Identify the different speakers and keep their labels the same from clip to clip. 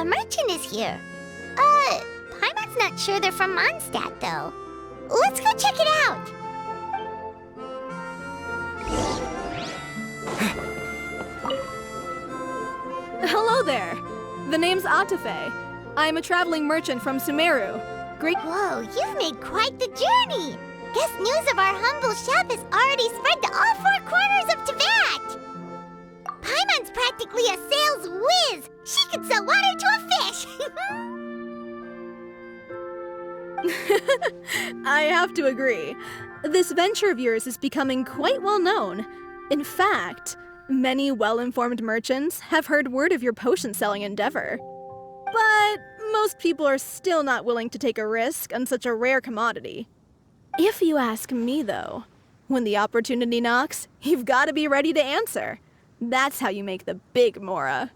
Speaker 1: a merchant is here. Paimon's not sure they're from Mondstadt, though. Let's go check it out.
Speaker 2: Hello there. The name's Atafe. I'm a traveling merchant from Sumeru. Great.
Speaker 1: Whoa, you've made quite the journey. Guess news of our humble shop has already spread to all four corners of Teyvat. Paimon's practically a sales whiz. She could sell water to a fish.
Speaker 2: I have to agree. This venture of yours is becoming quite well known. In fact, many well-informed merchants have heard word of your potion-selling endeavor. But most people are still not willing to take a risk on such a rare commodity. If you ask me, though, when the opportunity knocks, you've got to be ready to answer. That's how you make the big Mora.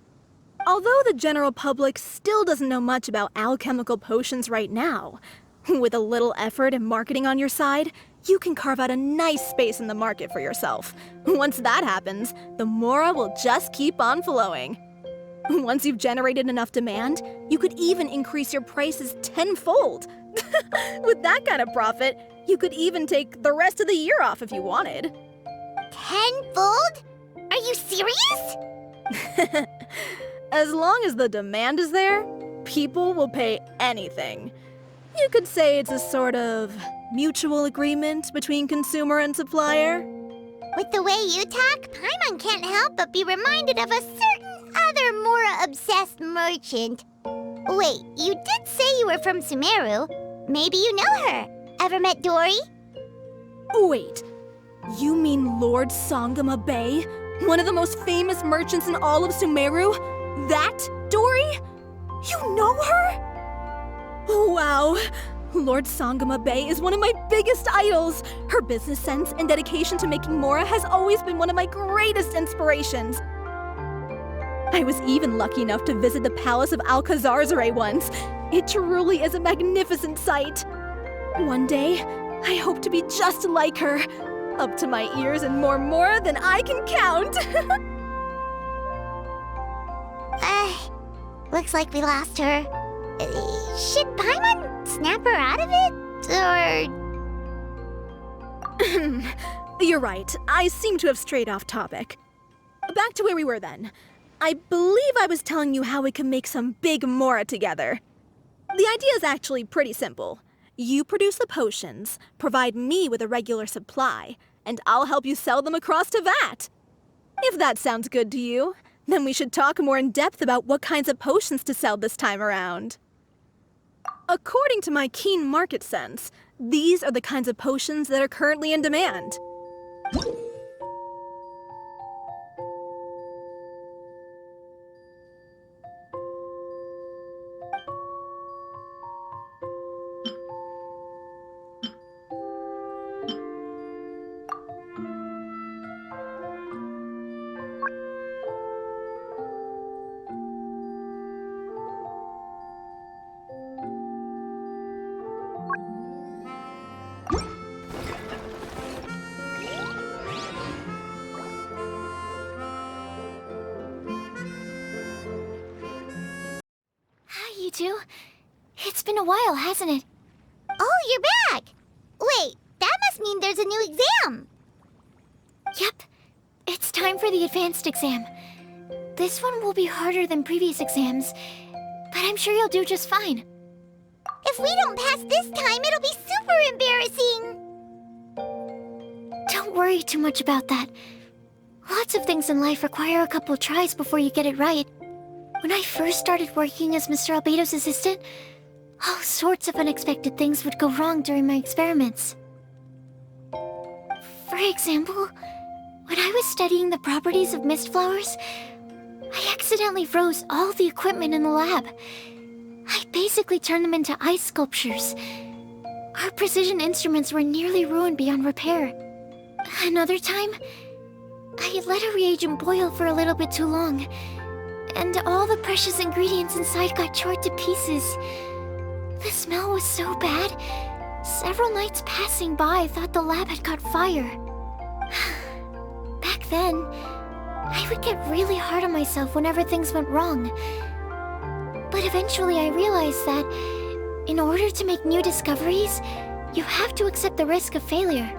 Speaker 2: Although the general public still doesn't know much about alchemical potions right now, with a little effort and marketing on your side, you can carve out a nice space in the market for yourself. Once that happens, the Mora will just keep on flowing. Once you've generated enough demand, you could even increase your prices tenfold. With that kind of profit, you could even take the rest of the year off if you wanted.
Speaker 1: Tenfold? Are you serious?
Speaker 2: As long as the demand is there, people will pay anything. You could say it's a sort of mutual agreement between consumer and supplier.
Speaker 1: With the way you talk, Paimon can't help but be reminded of a certain other Mora-obsessed merchant. Wait, you did say you were from Sumeru. Maybe you know her. Ever met Dory?
Speaker 2: Wait, you mean Lord Sangama Bay? One of the most famous merchants in all of Sumeru? That Dory? You know her? Wow. Lord Sangama Bay is one of my biggest idols. Her business sense and dedication to making Mora has always been one of my greatest inspirations. I was even lucky enough to visit the Palace of Alcazarzare once. It truly is a magnificent sight. One day, I hope to be just like her. Up to my ears in more Mora than I can count.
Speaker 1: Looks like we lost her. Should Paimon snap her out of it? Or...
Speaker 2: You're right. I seem to have strayed off topic. Back to where we were then. I believe I was telling you how we can make some big Mora together. The idea is actually pretty simple. You produce the potions, provide me with a regular supply, and I'll help you sell them across Teyvat. If that sounds good to you, then we should talk more in depth about what kinds of potions to sell this time around. According to my keen market sense, these are the kinds of potions that are currently in demand.
Speaker 1: Hi, you two. It's been a while, hasn't it? Oh, you're back! Wait, that must mean there's a new exam! Yep. It's time for the advanced exam. This one will be harder than previous exams, but I'm sure you'll do just fine. If we don't pass this time, it'll be super embarrassing! Don't worry too much about that. Lots of things in life require a couple tries before you get it right. When I first started working as Mr. Albedo's assistant, all sorts of unexpected things would go wrong during my experiments. For example, when I was studying the properties of mist flowers, I accidentally froze all the equipment in the lab. I basically turned them into ice sculptures. Our precision instruments were nearly ruined beyond repair. Another time, I let a reagent boil for a little bit too long, and all the precious ingredients inside got charred to pieces. The smell was so bad, several nights passing by thought the lab had caught fire. Back then, I would get really hard on myself whenever things went wrong. But eventually I realized that in order to make new discoveries, you have to accept the risk of failure.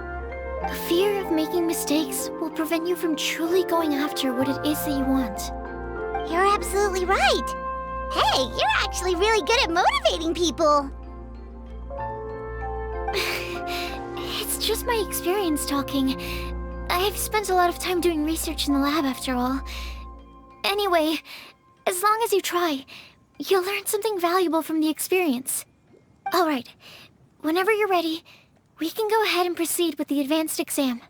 Speaker 1: A fear of making mistakes will prevent you from truly going after what it is that you want.
Speaker 3: You're absolutely right. Hey, you're actually really good at motivating people.
Speaker 1: It's just my experience talking. I've spent a lot of time doing research in the lab after all. Anyway, as long as you try, you'll learn something valuable from the experience. Alright, whenever you're ready, we can go ahead and proceed with the advanced exam.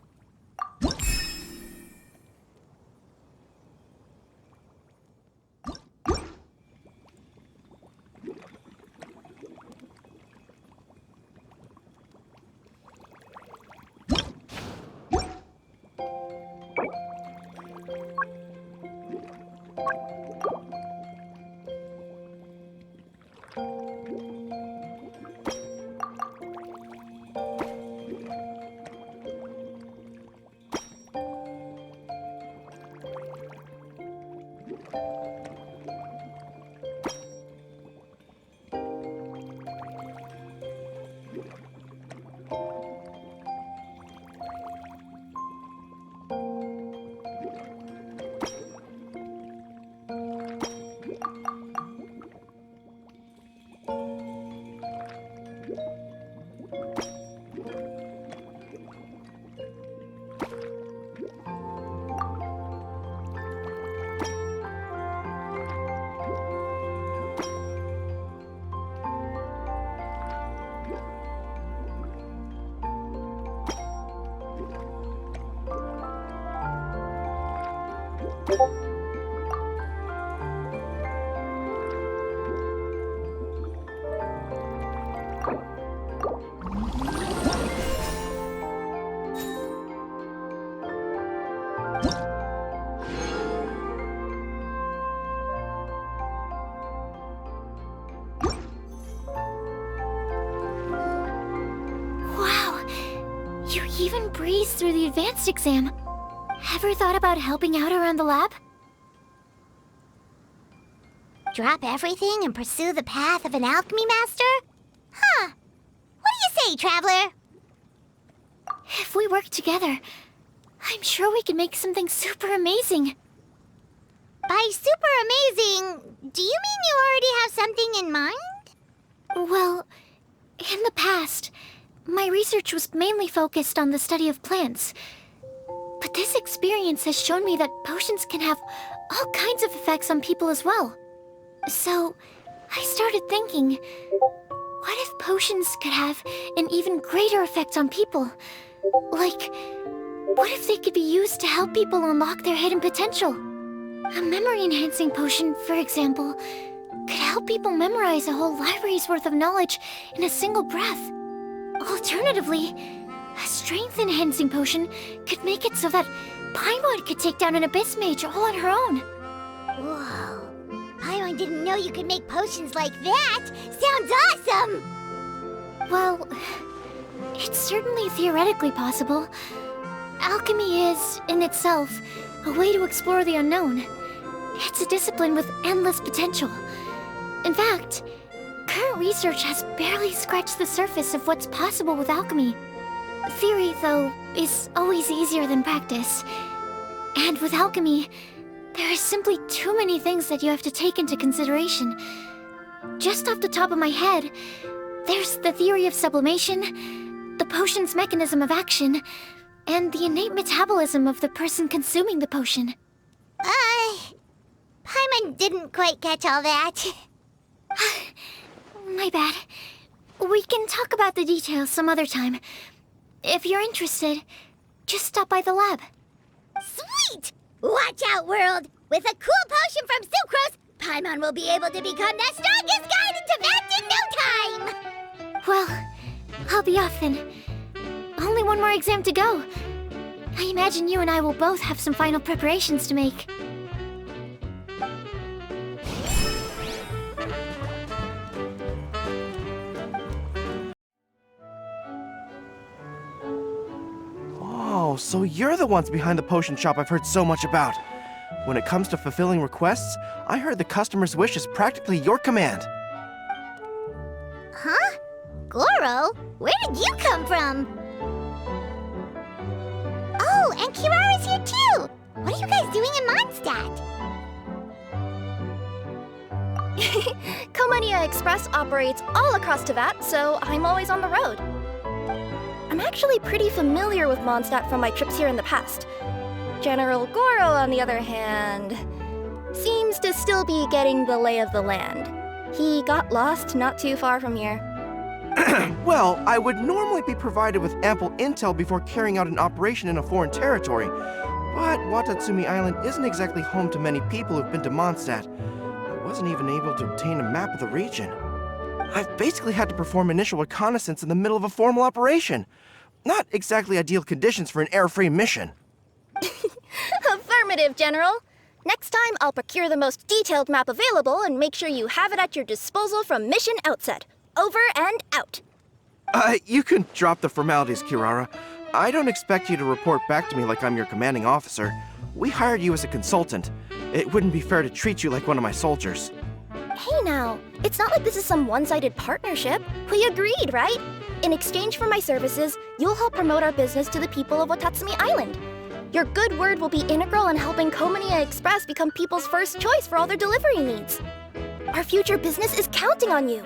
Speaker 1: You even breezed through the advanced exam. Ever thought about helping out around the lab?
Speaker 3: Drop everything and pursue the path of an alchemy master? Huh. What do you say, traveler?
Speaker 1: If we work together, I'm sure we can make something super amazing.
Speaker 3: By super amazing, do you mean you already have something in mind?
Speaker 1: Well, in the past, my research was mainly focused on the study of plants. But this experience has shown me that potions can have all kinds of effects on people as well. So, I started thinking, what if potions could have an even greater effect on people? Like, what if they could be used to help people unlock their hidden potential? A memory-enhancing potion, for example, could help people memorize a whole library's worth of knowledge in a single breath. Alternatively, a strength-enhancing potion could make it so that Paimon could take down an Abyss Mage all on her own.
Speaker 3: Whoa. Paimon didn't know you could make potions like that. Sounds awesome!
Speaker 1: Well, it's certainly theoretically possible. Alchemy is, in itself, a way to explore the unknown. It's a discipline with endless potential. In fact, current research has barely scratched the surface of what's possible with alchemy. Theory, though, is always easier than practice. And with alchemy, there are simply too many things that you have to take into consideration. Just off the top of my head, there's the theory of sublimation, the potion's mechanism of action, and the innate metabolism of the person consuming the potion.
Speaker 3: Paimon didn't quite catch all that.
Speaker 1: My bad. We can talk about the details some other time. If you're interested, just stop by the lab.
Speaker 3: Sweet! Watch out, world! With a cool potion from Sucrose, Paimon will be able to become the strongest guide into Vact in no time!
Speaker 1: Well, I'll be off then. Only one more exam to go. I imagine you and I will both have some final preparations to make.
Speaker 4: Oh, so you're the ones behind the potion shop I've heard so much about. When it comes to fulfilling requests, I heard the customer's wish is practically your command.
Speaker 3: Huh? Goro? Where did you come from? Oh, and Kirara's here too! What are you guys doing in Mondstadt?
Speaker 5: Komania Express operates all across Teyvat, so I'm always on the road. I'm actually pretty familiar with Mondstadt from my trips here in the past. General Goro, on the other hand, seems to still be getting the lay of the land. He got lost not too far from here.
Speaker 4: Well, I would normally be provided with ample intel before carrying out an operation in a foreign territory. But Watatsumi Island isn't exactly home to many people who've been to Mondstadt. I wasn't even able to obtain a map of the region. I've basically had to perform initial reconnaissance in the middle of a formal operation. Not exactly ideal conditions for an air-free mission.
Speaker 5: Affirmative, General. Next time, I'll procure the most detailed map available and make sure you have it at your disposal from mission outset. Over and out.
Speaker 4: You can drop the formalities, Kirara. I don't expect you to report back to me like I'm your commanding officer. We hired you as a consultant. It wouldn't be fair to treat you like one of my soldiers.
Speaker 5: Hey now, it's not like this is some one-sided partnership. We agreed, right? In exchange for my services, you'll help promote our business to the people of Watatsumi Island. Your good word will be integral in helping Komania Express become people's first choice for all their delivery needs. Our future business is counting on you.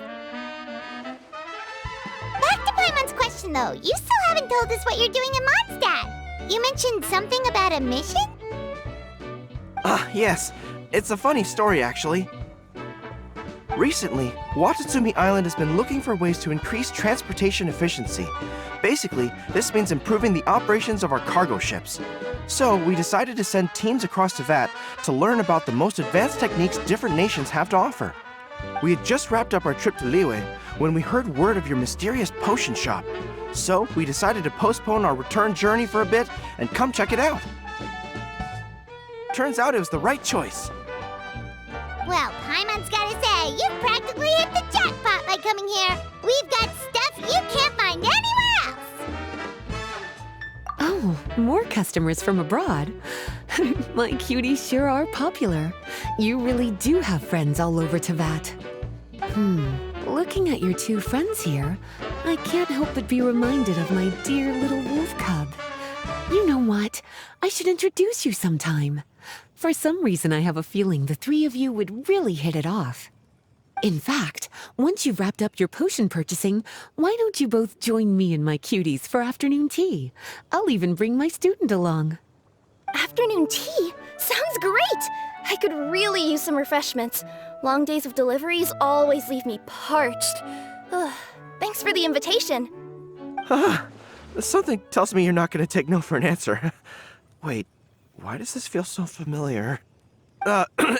Speaker 3: Back to Paimon's question though, you still haven't told us what you're doing in Mondstadt. You mentioned something about a mission?
Speaker 4: Yes. It's a funny story, actually. Recently, Watatsumi Island has been looking for ways to increase transportation efficiency. Basically, this means improving the operations of our cargo ships. So, we decided to send teams across Teyvat to learn about the most advanced techniques different nations have to offer. We had just wrapped up our trip to Liyue when we heard word of your mysterious potion shop. So, we decided to postpone our return journey for a bit and come check it out. Turns out it was the right choice.
Speaker 3: Well, Paimon's gotta say, you've practically hit the jackpot by coming here. We've got stuff you can't find anywhere else.
Speaker 6: Oh, more customers from abroad. My cuties sure are popular. You really do have friends all over Teyvat. Looking at your two friends here, I can't help but be reminded of my dear little wolf cub. You know what? I should introduce you sometime. For some reason, I have a feeling the three of you would really hit it off. In fact, once you've wrapped up your potion purchasing, why don't you both join me and my cuties for afternoon tea? I'll even bring my student along.
Speaker 5: Afternoon tea? Sounds great! I could really use some refreshments. Long days of deliveries always leave me parched. Ugh, thanks for the invitation.
Speaker 4: Something tells me you're not going to take no for an answer. Wait, why does this feel so familiar?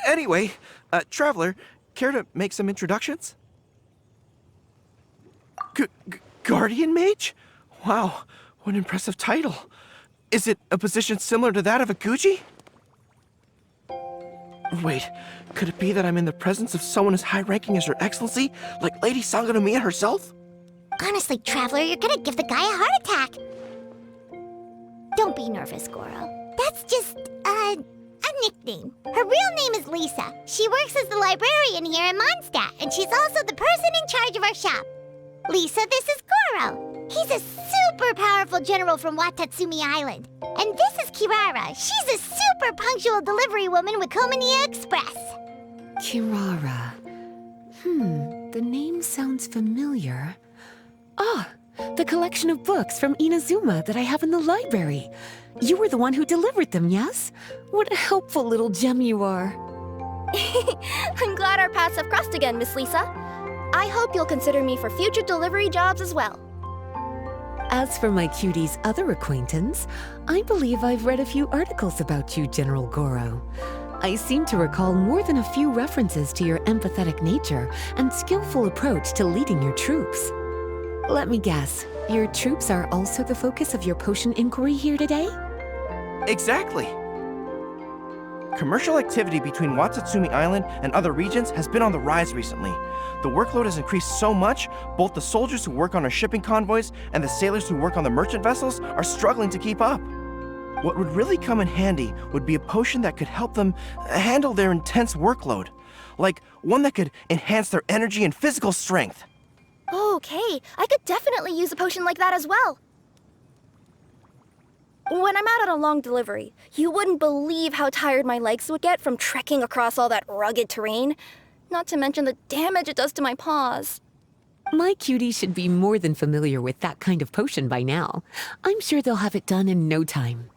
Speaker 4: Anyway, Traveler, care to make some introductions? Guardian Mage? Wow, what an impressive title. Is it a position similar to that of a Guji? Wait, could it be that I'm in the presence of someone as high-ranking as Her Excellency, like Lady Sangonomiya herself?
Speaker 3: Honestly, Traveler, you're gonna give the guy a heart attack. Don't be nervous, Goro. That's just, a nickname. Her real name is Lisa. She works as the librarian here in Mondstadt, and she's also the person in charge of our shop. Lisa, this is Goro. He's a super powerful general from Watatsumi Island. And this is Kirara. She's a super punctual delivery woman with Komania Express.
Speaker 6: Kirara. The name sounds familiar. Ah, the collection of books from Inazuma that I have in the library. You were the one who delivered them, yes? What a helpful little gem you are.
Speaker 5: I'm glad our paths have crossed again, Miss Lisa. I hope you'll consider me for future delivery jobs as well.
Speaker 6: As for my cutie's other acquaintance, I believe I've read a few articles about you, General Goro. I seem to recall more than a few references to your empathetic nature and skillful approach to leading your troops. Let me guess, your troops are also the focus of your potion inquiry here today?
Speaker 4: Exactly. Commercial activity between Watatsumi Island and other regions has been on the rise recently. The workload has increased so much, both the soldiers who work on our shipping convoys and the sailors who work on the merchant vessels are struggling to keep up. What would really come in handy would be a potion that could help them handle their intense workload. Like one that could enhance their energy and physical strength.
Speaker 5: Okay, I could definitely use a potion like that as well. When I'm out on a long delivery, you wouldn't believe how tired my legs would get from trekking across all that rugged terrain. Not to mention the damage it does to my paws.
Speaker 6: My cutie should be more than familiar with that kind of potion by now. I'm sure they'll have it done in no time.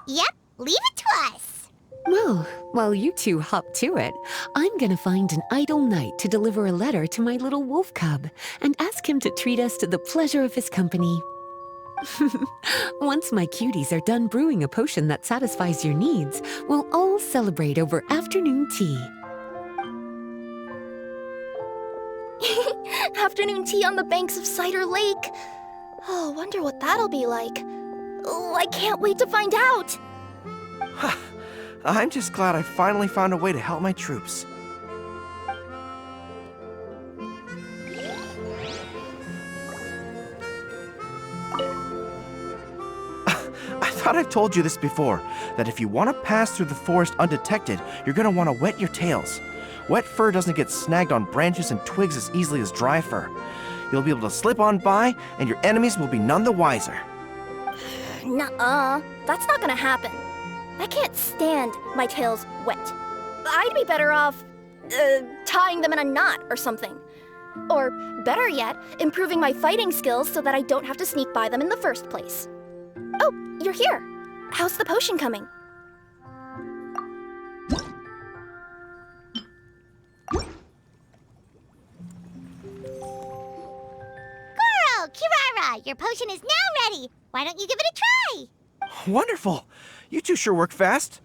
Speaker 3: Yep, leave it to us.
Speaker 6: Well, while you two hop to it, I'm gonna find an idle knight to deliver a letter to my little wolf cub and ask him to treat us to the pleasure of his company. Once my cuties are done brewing a potion that satisfies your needs, we'll all celebrate over afternoon tea.
Speaker 5: Afternoon tea on the banks of Cider Lake. Oh, wonder what that'll be like. Oh, I can't wait to find out.
Speaker 4: I'm just glad I finally found a way to help my troops. I thought I've told you this before, that if you want to pass through the forest undetected, you're going to want to wet your tails. Wet fur doesn't get snagged on branches and twigs as easily as dry fur. You'll be able to slip on by, and your enemies will be none the wiser.
Speaker 5: Nuh-uh, that's not gonna happen. I can't stand my tails wet. I'd be better off, tying them in a knot or something. Or, better yet, improving my fighting skills so that I don't have to sneak by them in the first place. Oh, you're here. How's the potion coming?
Speaker 3: Goro, Kirara, your potion is now ready. Why don't you give it a try?
Speaker 4: Wonderful! You two sure work fast.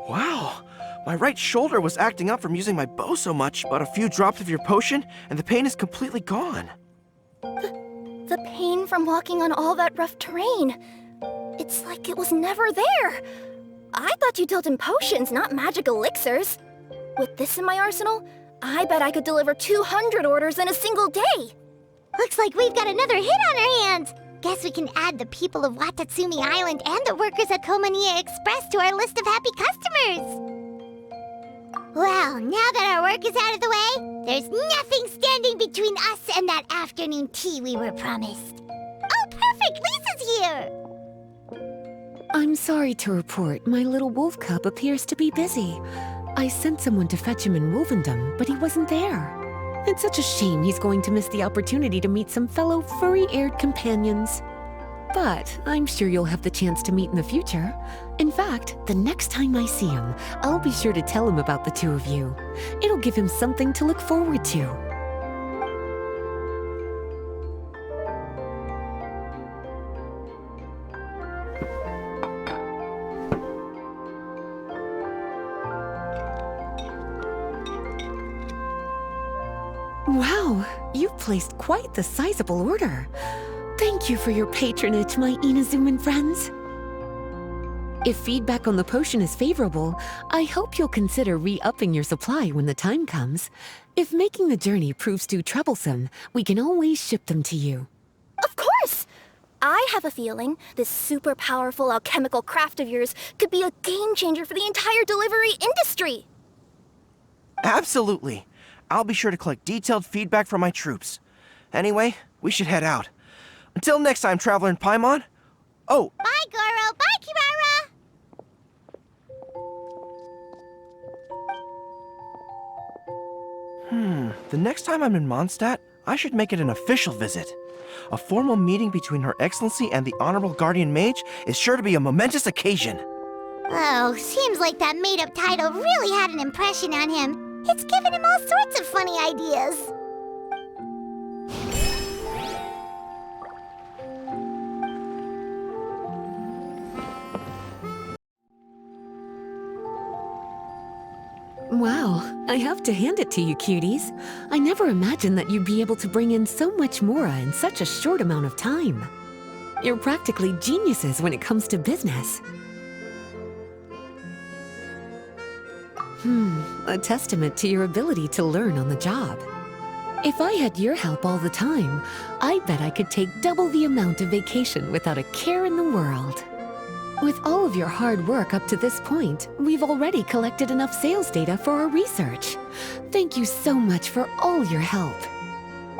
Speaker 4: Wow! My right shoulder was acting up from using my bow so much, but a few drops of your potion, and the pain is completely gone.
Speaker 5: The pain from walking on all that rough terrain. It's like it was never there. I thought you dealt in potions, not magic elixirs. With this in my arsenal, I bet I could deliver 200 orders in a single day.
Speaker 3: Looks like we've got another hit on our hands. Guess we can add the people of Watatsumi Island and the workers at Komaniya Express to our list of happy customers. Well, now that our work is out of the way, there's nothing standing between us and that afternoon tea we were promised. Oh, perfect! Lisa's here!
Speaker 6: I'm sorry to report, my little wolf cub appears to be busy. I sent someone to fetch him in Wolvendom, but he wasn't there. It's such a shame he's going to miss the opportunity to meet some fellow furry-eared companions. But I'm sure you'll have the chance to meet in the future. In fact, the next time I see him, I'll be sure to tell him about the two of you. It'll give him something to look forward to. Wow, you've placed quite the sizable order. Thank you for your patronage, my Inazuman friends. If feedback on the potion is favorable, I hope you'll consider re-upping your supply when the time comes. If making the journey proves too troublesome, we can always ship them to you.
Speaker 5: Of course! I have a feeling this super powerful alchemical craft of yours could be a game changer for the entire delivery industry.
Speaker 4: Absolutely. I'll be sure to collect detailed feedback from my troops. Anyway, we should head out. Until next time, Traveler in Paimon. Oh!
Speaker 3: Bye, Goro! Bye, Kirara!
Speaker 4: The next time I'm in Mondstadt, I should make it an official visit. A formal meeting between Her Excellency and the Honorable Guardian Mage is sure to be a momentous occasion.
Speaker 3: Oh, seems like that made-up title really had an impression on him. It's given him all sorts of funny ideas.
Speaker 6: Wow, I have to hand it to you, cuties. I never imagined that you'd be able to bring in so much mora in such a short amount of time. You're practically geniuses when it comes to business. A testament to your ability to learn on the job. If I had your help all the time, I bet I could take double the amount of vacation without a care in the world. With all of your hard work up to this point, we've already collected enough sales data for our research. Thank you so much for all your help.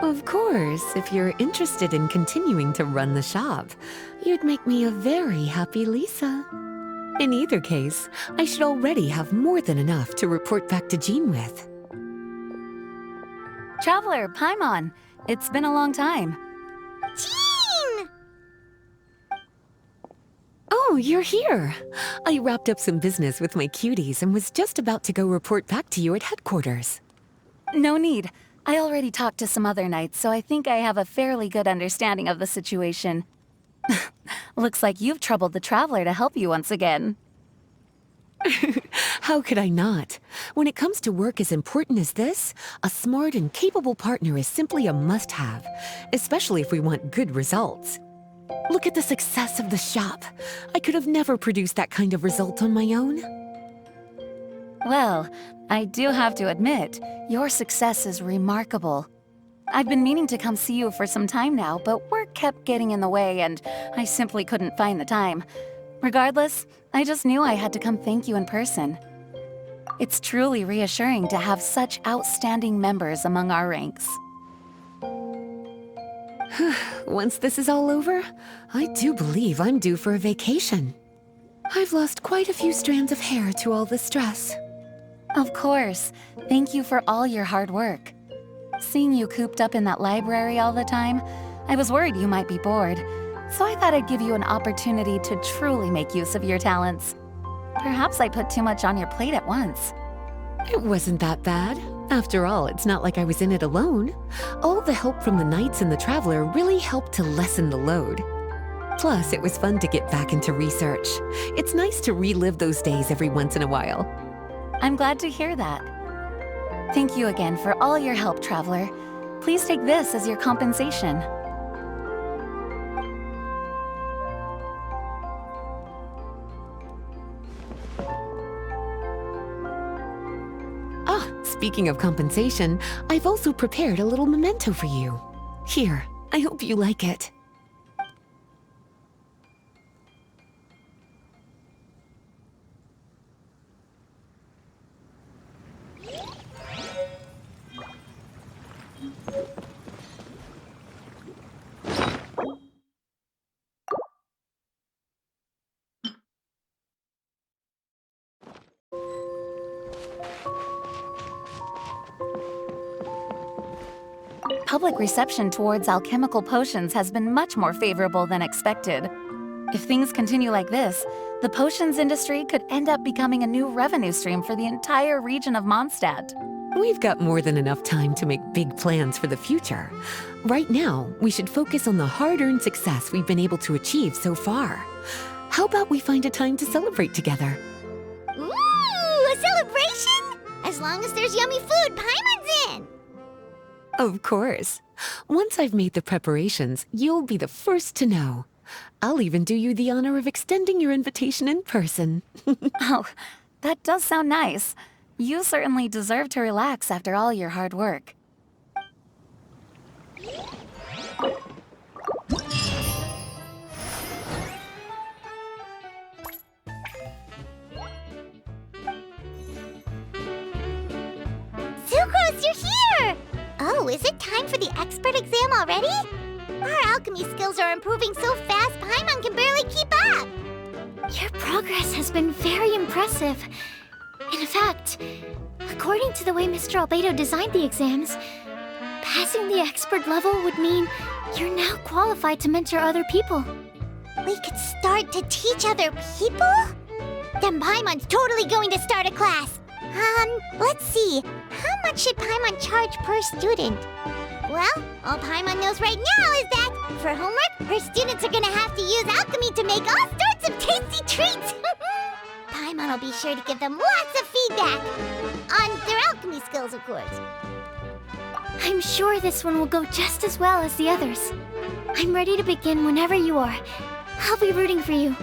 Speaker 6: Of course, if you're interested in continuing to run the shop, you'd make me a very happy Lisa. In either case, I should already have more than enough to report back to Jean with.
Speaker 7: Traveler, Paimon, it's been a long time.
Speaker 3: Jean!
Speaker 6: Oh, you're here. I wrapped up some business with my cuties and was just about to go report back to you at headquarters.
Speaker 7: No need. I already talked to some other knights, so I think I have a fairly good understanding of the situation. Looks like you've troubled the Traveler to help you once again.
Speaker 6: How could I not? When it comes to work as important as this, a smart and capable partner is simply a must-have, especially if we want good results. Look at the success of the shop. I could have never produced that kind of result on my own.
Speaker 7: Well, I do have to admit, your success is remarkable. I've been meaning to come see you for some time now, but work kept getting in the way and I simply couldn't find the time. Regardless, I just knew I had to come thank you in person. It's truly reassuring to have such outstanding members among our ranks.
Speaker 6: Once this is all over, I do believe I'm due for a vacation. I've lost quite a few strands of hair to all the stress.
Speaker 7: Of course. Thank you for all your hard work. Seeing you cooped up in that library all the time, I was worried you might be bored. So I thought I'd give you an opportunity to truly make use of your talents. Perhaps I put too much on your plate at once.
Speaker 6: It wasn't that bad. After all, it's not like I was in it alone. All the help from the Knights and the Traveler really helped to lessen the load. Plus, it was fun to get back into research. It's nice to relive those days every once in a while.
Speaker 7: I'm glad to hear that. Thank you again for all your help, Traveler. Please take this as your compensation.
Speaker 6: Speaking of compensation, I've also prepared a little memento for you. Here, I hope you like it.
Speaker 7: Public reception towards alchemical potions has been much more favorable than expected. If things continue like this, the potions industry could end up becoming a new revenue stream for the entire region of Mondstadt.
Speaker 6: We've got more than enough time to make big plans for the future. Right now, we should focus on the hard-earned success we've been able to achieve so far. How about we find a time to celebrate together?
Speaker 3: Ooh, a celebration? As long as there's yummy food, Paimon's in!
Speaker 6: Of course. Once I've made the preparations, you'll be the first to know. I'll even do you the honor of extending your invitation in person.
Speaker 7: Oh, that does sound nice. You certainly deserve to relax after all your hard work.
Speaker 3: Sucrose, you're here! Oh, is it time for the expert exam already? Our alchemy skills are improving so fast, Paimon can barely keep up!
Speaker 1: Your progress has been very impressive. In fact, according to the way Mr. Albedo designed the exams, passing the expert level would mean you're now qualified to mentor other people.
Speaker 3: We could start to teach other people? Then Paimon's totally going to start a class! Let's see. How much should Paimon charge per student? Well, all Paimon knows right now is that, for homework, her students are gonna have to use alchemy to make all sorts of tasty treats! Paimon will be sure to give them lots of feedback! On their alchemy skills, of course.
Speaker 1: I'm sure this one will go just as well as the others. I'm ready to begin whenever you are. I'll be rooting for you.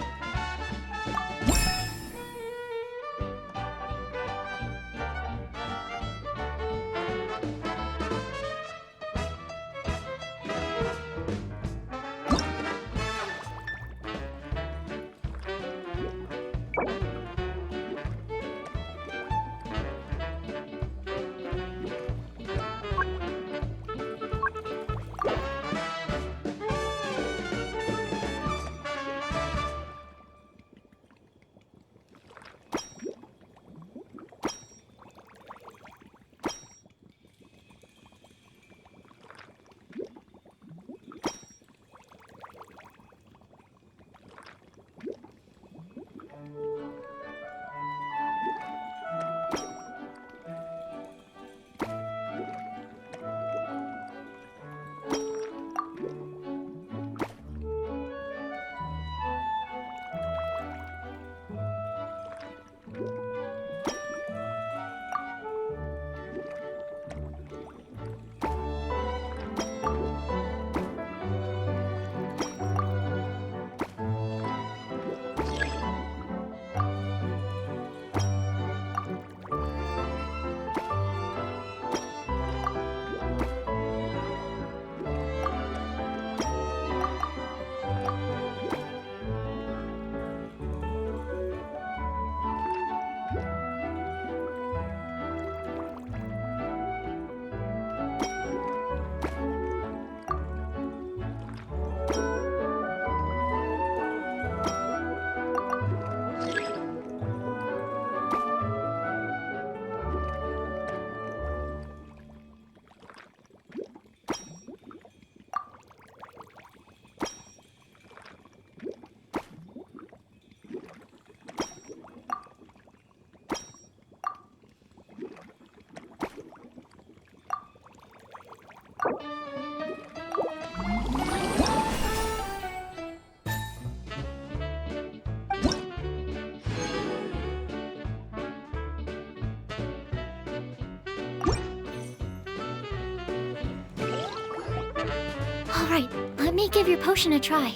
Speaker 1: Alright, let me give your potion a try.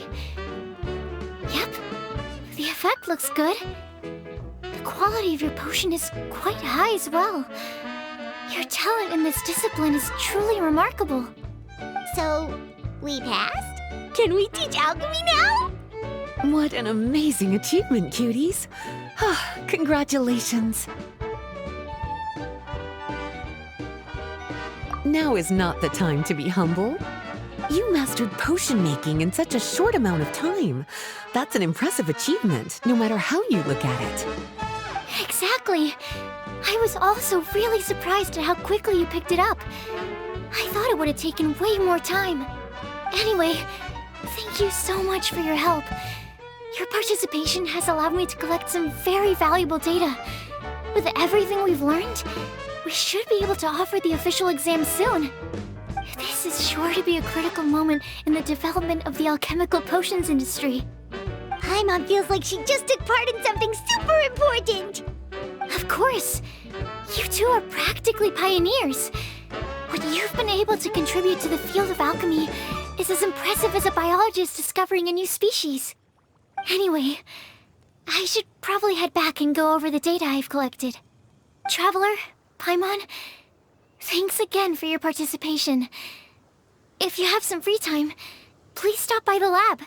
Speaker 1: Yep, the effect looks good. The quality of your potion is quite high as well. Your talent in this discipline is truly remarkable.
Speaker 3: So, we passed? Can we teach alchemy now?
Speaker 6: What an amazing achievement, cuties. Congratulations. Now is not the time to be humble. You mastered potion making in such a short amount of time. That's an impressive achievement, no matter how you look at it.
Speaker 1: Exactly. I was also really surprised at how quickly you picked it up. I thought it would have taken way more time. Anyway, thank you so much for your help. Your participation has allowed me to collect some very valuable data. With everything we've learned, we should be able to offer the official exam soon. This is sure to be a critical moment in the development of the alchemical potions industry.
Speaker 3: Paimon feels like she just took part in something super important.
Speaker 1: Of course! You two are practically pioneers. What you've been able to contribute to the field of alchemy is as impressive as a biologist discovering a new species. Anyway, I should probably head back and go over the data I've collected. Traveler, Paimon, thanks again for your participation. If you have some free time, please stop by the lab.